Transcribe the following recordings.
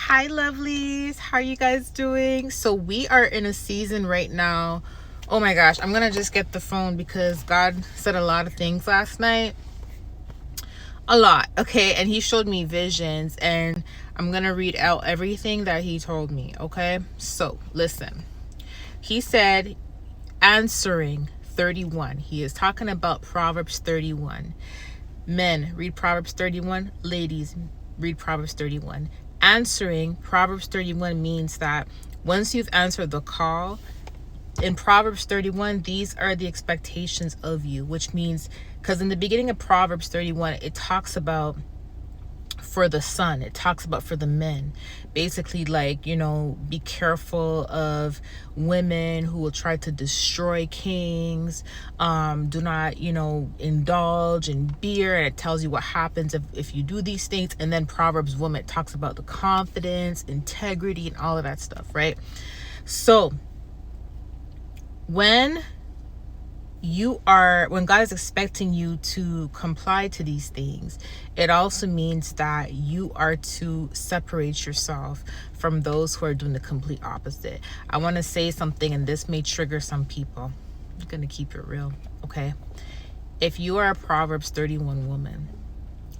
Hi lovelies, how are you guys doing? So we are in a season right now. Oh my gosh, I'm gonna just get the phone because God said a lot of things last night. A lot, okay? And he showed me visions, and I'm gonna read out everything that he told me, okay? So listen. He said, answering 31. He is talking about Proverbs 31. Men, read Proverbs 31. Ladies, read Proverbs 31. Answering Proverbs 31 means that once you've answered the call, in Proverbs 31, these are the expectations of you, which means, because in the beginning of Proverbs 31, it talks about for the son, it talks about for the men, basically, like, be careful of women who will try to destroy kings. Do not indulge in beer, and it tells you what happens if you do these things. And then Proverbs woman, it talks about the confidence, integrity, and all of that stuff, right? So when God is expecting you to comply to these things, it also means that you are to separate yourself from those who are doing the complete opposite. I want to say something, and this may trigger some people. I'm going to keep it real, okay? If you are a Proverbs 31 woman,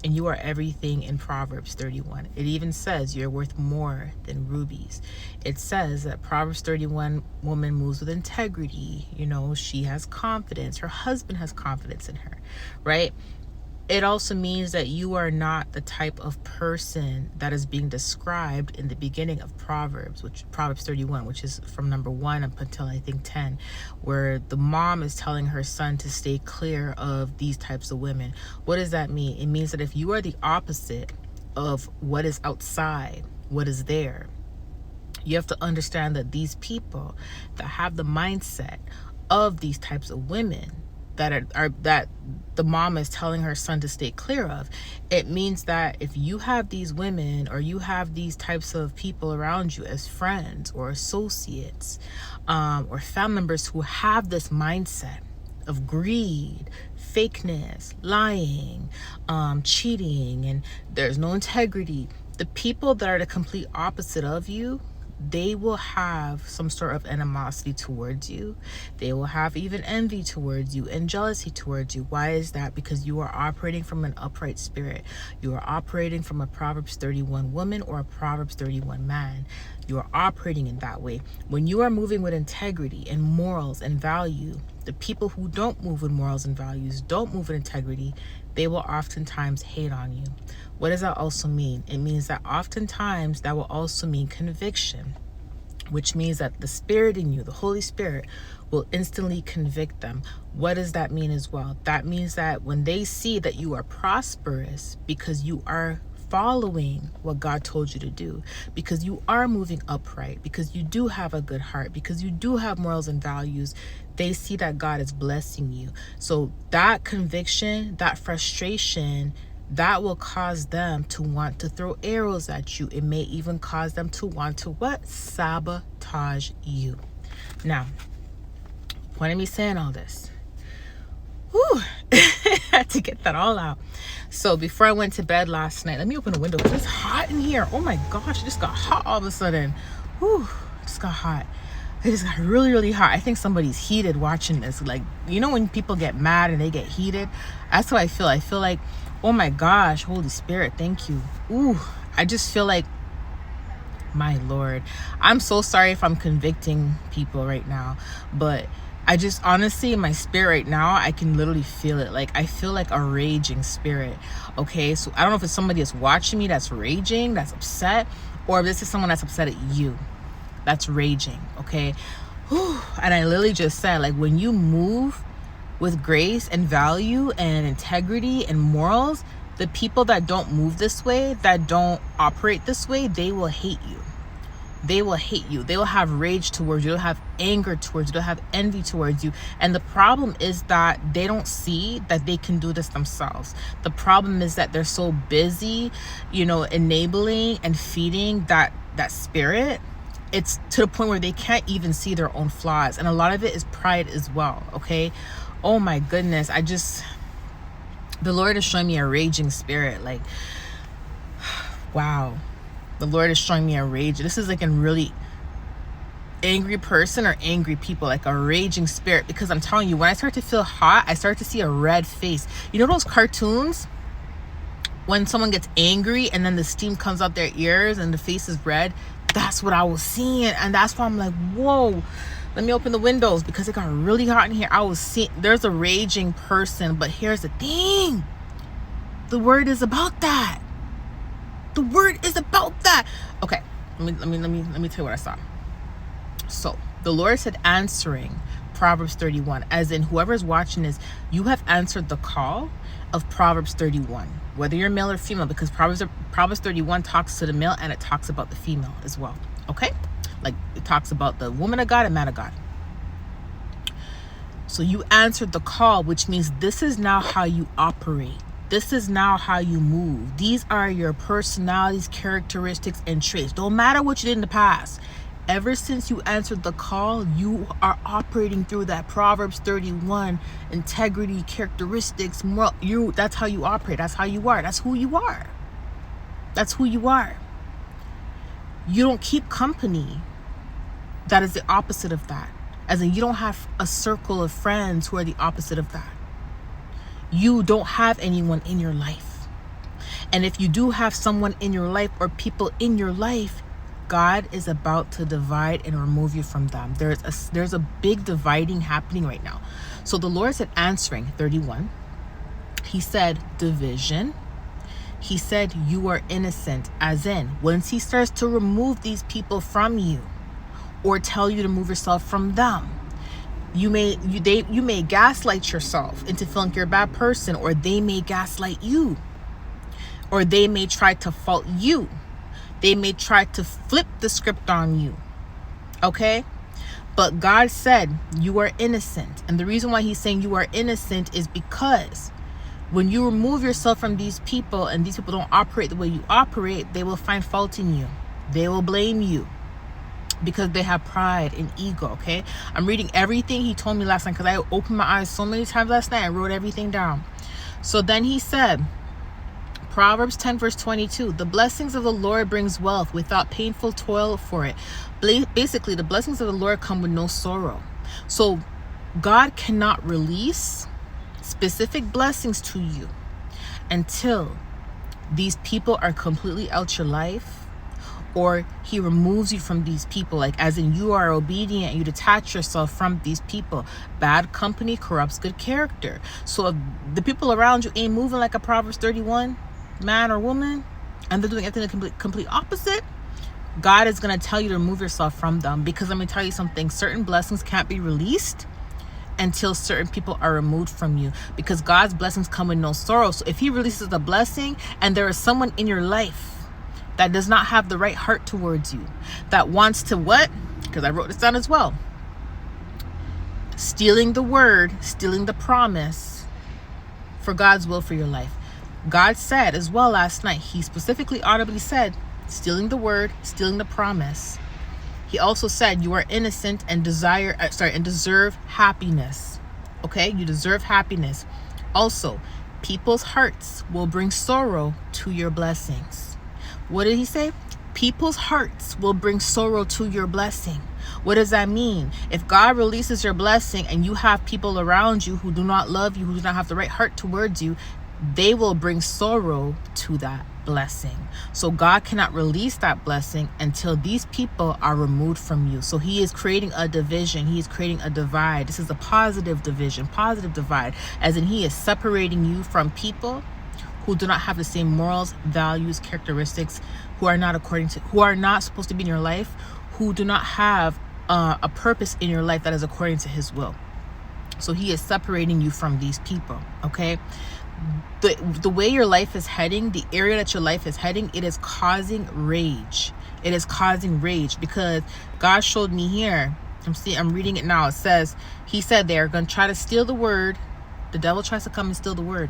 and you are everything in Proverbs 31. It even says you're worth more than rubies. It says that Proverbs 31 woman moves with integrity. She has confidence. Her husband has confidence in her, right? It also means that you are not the type of person that is being described in the beginning of Proverbs, which Proverbs 31, which is from number 1 up until I think 10, where the mom is telling her son to stay clear of these types of women. What does that mean? It means that if you are the opposite of what is outside, what is there, you have to understand that these people that have the mindset of these types of women that the mom is telling her son to stay clear of, it means that if you have these women or you have these types of people around you as friends or associates, or family members who have this mindset of greed, fakeness, lying, cheating, and there's no integrity, the people that are the complete opposite of you, they will have some sort of animosity towards you. They will have even envy towards you and jealousy towards you. Why is that? Because you are operating from an upright spirit. You are operating from a Proverbs 31 woman or a Proverbs 31 man. You are operating in that way. When you are moving with integrity and morals and value, the people who don't move with morals and values, don't move with integrity, they will oftentimes hate on you. What does that also mean? It means that oftentimes that will also mean conviction, which means that the spirit in you, the Holy Spirit, will instantly convict them. What does that mean as well? That means that when they see that you are prosperous because you are following what God told you to do, because you are moving upright, because you do have a good heart, because you do have morals and values, they see that God is blessing you. So that conviction, that frustration, that will cause them to want to throw arrows at you. It may even cause them to want to what? Sabotage you. Now, point of me saying all this, whew, I had to get that all out. So before I went to bed last night, let me open the window because it's hot in here. Oh my gosh, it just got hot all of a sudden. Whew, it just got hot. It just got really, really hot. I think somebody's heated watching this. Like, when people get mad and they get heated, that's what I feel. I feel like, oh my gosh, Holy Spirit, thank you. Ooh, I just feel like, my Lord, I'm so sorry if I'm convicting people right now, but I just honestly, in my spirit right now, I can literally feel it. Like, I feel like a raging spirit. Okay, so I don't know if it's somebody that's watching me that's raging, that's upset, or if this is someone that's upset at you, that's raging. Okay, whew. And I literally just said, like, when you move with grace and value and integrity and morals, the people that don't move this way, that don't operate this way, they will hate you. They will hate you. They will have rage towards you. They'll have anger towards you. They'll have envy towards you. And the problem is that they don't see that they can do this themselves. The problem is that they're so busy, enabling and feeding that spirit. It's to the point where they can't even see their own flaws. And a lot of it is pride as well. Okay. Oh my goodness. The Lord is showing me a raging spirit. Like, wow. The Lord is showing me a rage. This is like a really angry person or angry people, like a raging spirit. Because I'm telling you, when I start to feel hot, I start to see a red face. You know those cartoons when someone gets angry and then the steam comes out their ears and the face is red? That's what I was seeing. And that's why I'm like, whoa, let me open the windows, because it got really hot in here. I was seeing there's a raging person. But here's the thing, the word is about that. The word is about that. Okay, let me tell you what I saw. So the Lord said, answering Proverbs 31, as in whoever's watching this, you have answered the call of Proverbs 31, whether you're male or female, because Proverbs 31 talks to the male and it talks about the female as well. Okay, like it talks about the woman of God and man of God. So you answered the call, which means this is now how you operate. This is now how you move. These are your personalities, characteristics, and traits. Don't matter what you did in the past. Ever since you answered the call, you are operating through that Proverbs 31 integrity, characteristics, moral. That's how you operate. That's how you are. That's who you are. That's who you are. You don't keep company that is the opposite of that. As in, you don't have a circle of friends who are the opposite of that. You don't have anyone in your life. And if you do have someone in your life or people in your life, God is about to divide and remove you from them. There's a big dividing happening right now. So the Lord said, answering 31, he said division. He said you are innocent, as in once he starts to remove these people from you or tell you to move yourself from them, you may gaslight yourself into feeling you're a bad person, or they may gaslight you, or they may try to fault you. They may try to flip the script on you. Okay? But God said you are innocent. And the reason why he's saying you are innocent is because when you remove yourself from these people and these people don't operate the way you operate, they will find fault in you. They will blame you because they have pride and ego. Okay? I'm reading everything he told me last night because I opened my eyes so many times last night. I wrote everything down. So then he said, Proverbs 10 verse 22, the blessings of the Lord brings wealth without painful toil for it. Basically, the blessings of the Lord come with no sorrow. So God cannot release specific blessings to you until these people are completely out your life, or he removes you from these people, like as in you are obedient and you detach yourself from these people. Bad company corrupts good character. So if the people around you ain't moving like a Proverbs 31 man or woman, and they're doing everything the complete opposite, God is going to tell you to remove yourself from them. Because let me tell you something, certain blessings can't be released until certain people are removed from you, because God's blessings come with no sorrow. So if he releases a blessing and there is someone in your life that does not have the right heart towards you, that wants to what? Because I wrote this down as well. Stealing the word, stealing the promise for God's will for your life. God said as well last night, he specifically audibly said, stealing the word, stealing the promise. He also said you are innocent and deserve happiness. Okay, you deserve happiness. Also, people's hearts will bring sorrow to your blessings. What did he say? People's hearts will bring sorrow to your blessing. What does that mean? If God releases your blessing and you have people around you who do not love you, who do not have the right heart towards you, they will bring sorrow to that blessing. So God cannot release that blessing until these people are removed from you. So he is creating a division. He is creating a divide. This is a positive division, positive divide, as in he is separating you from people who do not have the same morals, values, characteristics, who are not supposed to be in your life, who do not have a purpose in your life that is according to his will. So he is separating you from these people. Okay? The way your life is heading, the area that your life is heading, it is causing rage. It is causing rage because God showed me here. I'm reading it now. It says, he said they're going to try to steal the word. The devil tries to come and steal the word.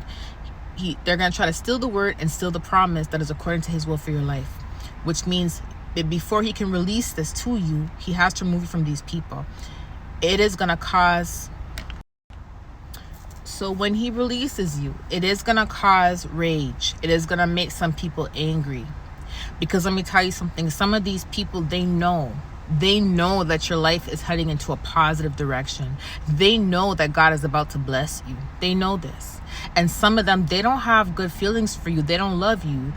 They're going to try to steal the word and steal the promise that is according to his will for your life, which means that before he can release this to you, he has to remove you from these people. It is going to cause... So when he releases you, it is going to cause rage. It is going to make some people angry. Because let me tell you something, some of these people, they know that your life is heading into a positive direction. They know that God is about to bless you. They know this. And some of them, they don't have good feelings for you. They don't love you,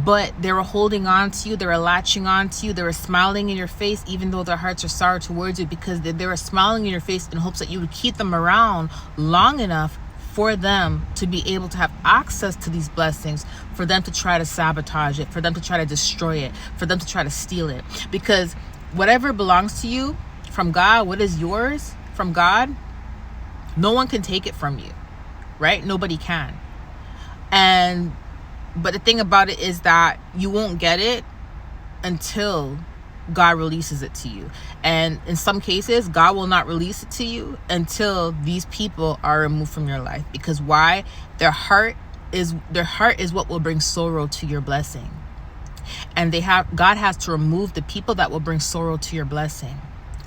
but they were holding on to you. They were latching on to you. They were smiling in your face, even though their hearts are sour towards you, because they were smiling in your face in hopes that you would keep them around long enough for them to be able to have access to these blessings, for them to try to sabotage it, for them to try to destroy it, for them to try to steal it. Because whatever belongs to you from God, what is yours from God, no one can take it from you, right? Nobody can. But the thing about it is that you won't get it until God releases it to you. And in some cases, God will not release it to you until these people are removed from your life. Because why? Their heart is what will bring sorrow to your blessing. And God has to remove the people that will bring sorrow to your blessing.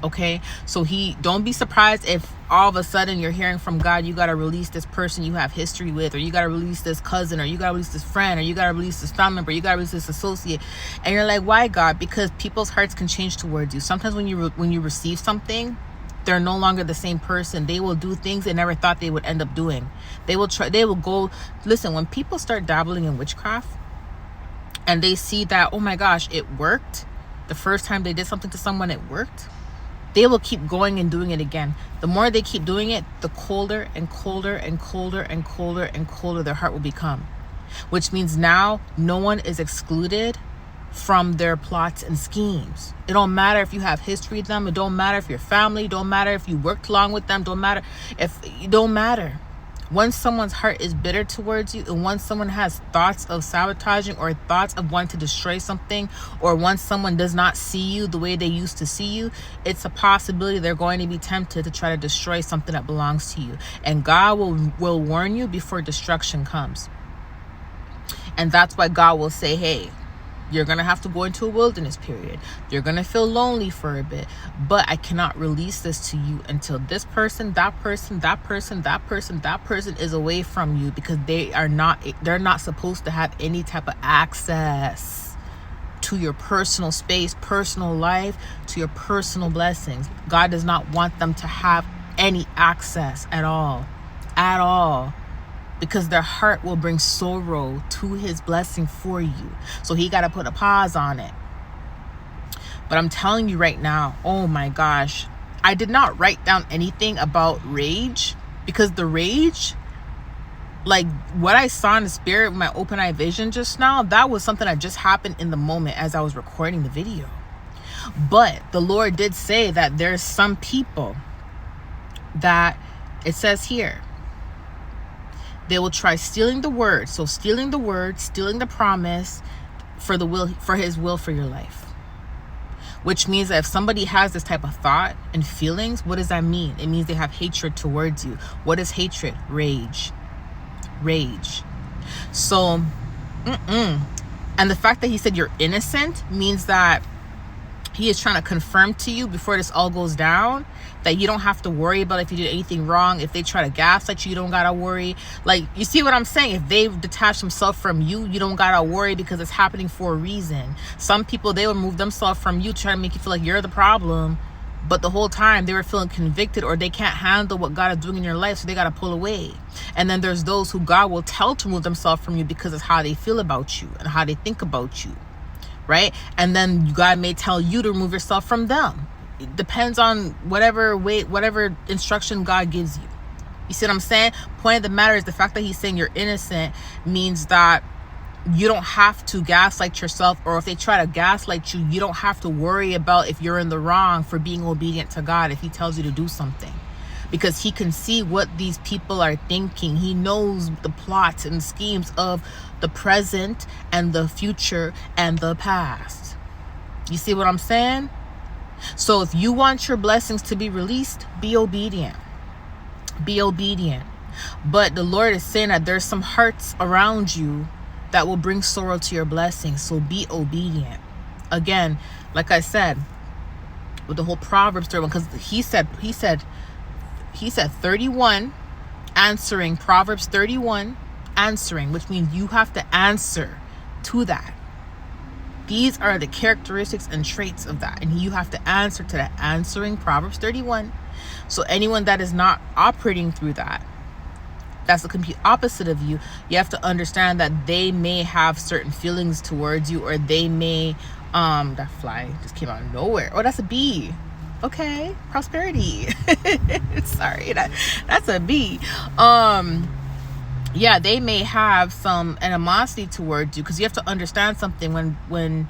Okay, so don't be surprised if all of a sudden you're hearing from God, you got to release this person you have history with, or you got to release this cousin, or you got to release this friend, or you got to release this family member, you got to release this associate. And you're like, why, God? Because people's hearts can change towards you. Sometimes when you receive something, they're no longer the same person. They will do things they never thought they would end up doing. They will go. Listen, when people start dabbling in witchcraft and they see that, oh my gosh, it worked. The first time they did something to someone, it worked. They will keep going and doing it again. The more they keep doing it, the colder and colder and colder and colder and colder their heart will become. Which means now no one is excluded from their plots and schemes. It don't matter if you have history with them. It don't matter if you're family. It don't matter if you worked long with them. It don't matter. Once someone's heart is bitter towards you, and once someone has thoughts of sabotaging or thoughts of wanting to destroy something, or once someone does not see you the way they used to see you, it's a possibility they're going to be tempted to try to destroy something that belongs to you. And God will warn you before destruction comes. And that's why God will say, hey, you're going to have to go into a wilderness period. You're going to feel lonely for a bit, but I cannot release this to you until this person, that person, that person, that person, that person is away from you, because they're not supposed to have any type of access to your personal space, personal life, to your personal blessings. God does not want them to have any access at all, because their heart will bring sorrow to his blessing for you. So he got to put a pause on it. But I'm telling you right now, oh my gosh, I did not write down anything about rage, because the rage, like what I saw in the spirit with my open eye vision just now, that was something that just happened in the moment as I was recording the video. But the Lord did say that there's some people that, it says here, they will try stealing the word. So stealing the word, stealing the promise for his will for your life. Which means that if somebody has this type of thought and feelings, what does that mean? It means they have hatred towards you. What is hatred? Rage. So, and the fact that he said you're innocent means that he is trying to confirm to you before this all goes down that you don't have to worry about if you did anything wrong. If they try to gaslight you, you don't gotta worry. Like, you see what I'm saying? If they've detached themselves from you, you don't gotta worry, because it's happening for a reason. Some people, they will remove themselves from you, trying to make you feel like you're the problem, but the whole time they were feeling convicted, or they can't handle what God is doing in your life, so they gotta pull away. And then there's those who God will tell to remove themselves from you because it's how they feel about you and how they think about you, right? And then God may tell you to remove yourself from them. It depends on whatever instruction God gives you. You see what I'm saying? Point of the matter is, the fact that he's saying you're innocent means that you don't have to gaslight yourself, or if they try to gaslight you, you don't have to worry about if you're in the wrong for being obedient to God if he tells you to do something. Because he can see what these people are thinking. He knows the plots and schemes of the present and the future and the past. You see what I'm saying? So if you want your blessings to be released, be obedient. Be obedient. But the Lord is saying that there's some hearts around you that will bring sorrow to your blessings. So be obedient. Again, like I said, with the whole Proverbs 31, because he said 31 answering, Proverbs 31 answering, which means you have to answer to that. These are the characteristics and traits of that. And you have to answer to that, answering Proverbs 31. So anyone that is not operating through that, that's the complete opposite of you, you have to understand that they may have certain feelings towards you, or they may, that fly just came out of nowhere. Oh, that's a bee. Okay, prosperity. Sorry, that's a bee. Yeah, they may have some animosity towards you, because you have to understand something. When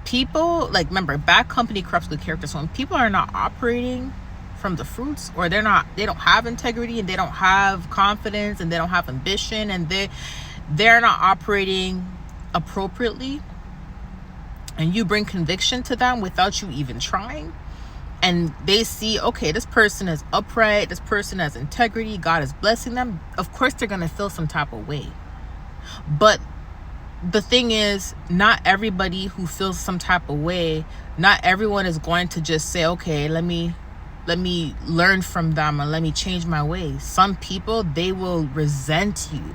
people, like, remember, bad company corrupts good character. So when people are not operating from the fruits, or they don't have integrity, and they don't have confidence, and they don't have ambition, and they're not operating appropriately, and you bring conviction to them without you even trying, and they see, okay, this person is upright, this person has integrity, God is blessing them, of course they're going to feel some type of way. But the thing is, not everybody who feels some type of way, not everyone is going to just say, okay, let me learn from them and let me change my ways. Some people, they will resent you.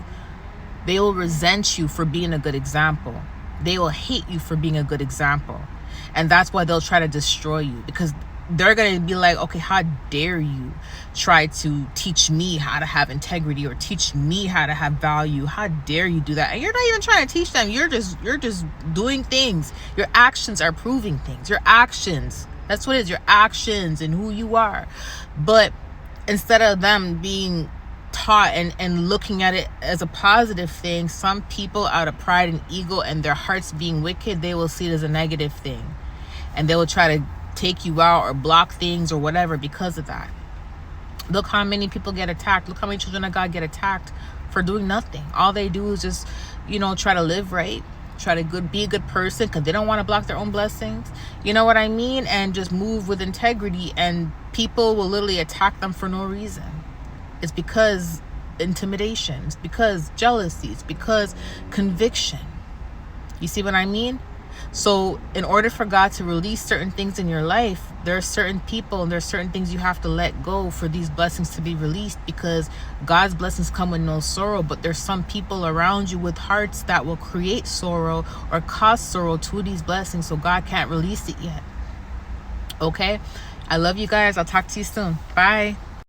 They will resent you for being a good example. They will hate you for being a good example. And that's why they'll try to destroy you, because they're going to be like, okay, how dare you try to teach me how to have integrity, or teach me how to have value? How dare you do that? And you're not even trying to teach them. You're just doing things. Your actions are proving things. Your actions. That's what it is. Your actions and who you are. But instead of them being taught and looking at it as a positive thing, some people, out of pride and ego and their hearts being wicked, they will see it as a negative thing, and they will try to take you out or block things or whatever because of that. Look how many people get attacked. Look how many children of God get attacked for doing nothing. All they do is just, try to live right, try to be a good person, because they don't want to block their own blessings. You know what I mean? And just move with integrity, and people will literally attack them for no reason. It's because intimidation. It's because jealousy. It's because conviction. You see what I mean? So in order for God to release certain things in your life, there are certain people and there are certain things you have to let go for these blessings to be released, because God's blessings come with no sorrow. But there's some people around you with hearts that will create sorrow or cause sorrow to these blessings, so God can't release it yet. Okay? I love you guys. I'll talk to you soon. Bye.